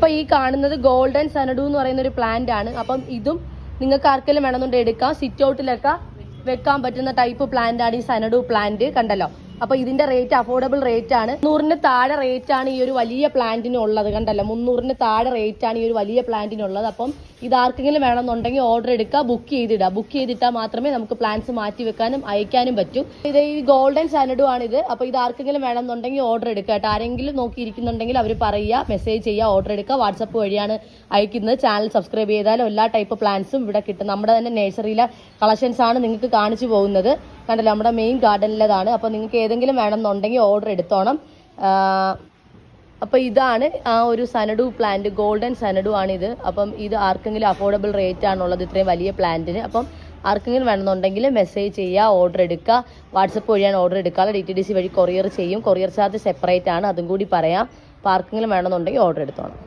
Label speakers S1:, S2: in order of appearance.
S1: അപ്പോൾ ഈ കാണുന്നത് ഗോൾഡൻ സനഡു എന്ന് പറയുന്ന ഒരു പ്ലാന്റ് ആണ്. അപ്പം ഇതും നിങ്ങൾക്ക് ആർക്കെങ്കിലും വേണമെന്നുണ്ടെങ്കിൽ എടുക്കാം. സിറ്റ് ഔട്ടിലൊക്കെ വെക്കാൻ പറ്റുന്ന ടൈപ്പ് പ്ലാന്റ് ആണ് ഈ സനഡു പ്ലാന്റ്. കണ്ടല്ലോ. അപ്പോൾ ഇതിന്റെ റേറ്റ് അഫോർഡബിൾ റേറ്റ് ആണ്. 300 താഴെ റേറ്റ് ആണ് ഈ ഒരു വലിയ പ്ലാന്റിന് ഉള്ളത്. കണ്ടല്ലോ, 300 താഴെ റേറ്റ് ആണ് ഈ ഒരു വലിയ പ്ലാന്റിനുള്ളത്. അപ്പം ഇത് ആർക്കെങ്കിലും വേണമെന്നുണ്ടെങ്കിൽ ഓർഡർ എടുക്കുക, ബുക്ക് ചെയ്തിട്ടാൽ മാത്രമേ നമുക്ക് പ്ലാന്റ്സ് മാറ്റി വെക്കാനും അയക്കാനും പറ്റൂ. ഇത് ഈ ഗോൾഡൻ സനഡു ആണിത്. അപ്പോൾ ഇത് ആർക്കെങ്കിലും വേണമെന്നുണ്ടെങ്കിൽ ഓർഡർ എടുക്കുക കേട്ടോ. ആരെങ്കിലും നോക്കിയിരിക്കുന്നുണ്ടെങ്കിൽ അവർ പറയുക, മെസ്സേജ് ചെയ്യുക, ഓർഡർ എടുക്കുക. വാട്സപ്പ് വഴിയാണ് അയക്കുന്നത്. ചാനൽ സബ്സ്ക്രൈബ് ചെയ്താലും എല്ലാ ടൈപ്പ് പ്ലാന്റ്സും ഇവിടെ കിട്ടും. നമ്മുടെ തന്നെ നഴ്സറിയിലെ കളക്ഷൻസ് ആണ് നിങ്ങൾക്ക് കാണിച്ചു പോകുന്നത്. കണ്ടല്ലോ, നമ്മുടെ മെയിൻ ഗാർഡനിലേതാണ്. അപ്പോൾ നിങ്ങൾക്ക് ഏതെങ്കിലും വേണമെന്നുണ്ടെങ്കിൽ ഓർഡർ എടുത്തോണം. അപ്പോൾ ഇതാണ് ആ ഒരു സനഡു പ്ലാന്റ്, ഗോൾഡൻ സനഡു ആണിത്. അപ്പം ഇത് ആർക്കെങ്കിലും അഫോർഡബിൾ റേറ്റ് ആണുള്ളത് ഇത്രയും വലിയ പ്ലാന്റിന്. അപ്പം ആർക്കെങ്കിലും വേണമെന്നുണ്ടെങ്കിൽ മെസ്സേജ് ചെയ്യുക, ഓർഡർ എടുക്കുക. വാട്സപ്പ് വഴിയാണ് ഓർഡർ എടുക്കുക. DTDC വഴി കൊറിയർ ചെയ്യും. കൊറിയർ ചാർജ് സെപ്പറേറ്റ് ആണ്, അതും കൂടി പറയാം. അപ്പോൾ ആർക്കെങ്കിലും വേണമെന്നുണ്ടെങ്കിൽ ഓർഡർ എടുത്തോണം.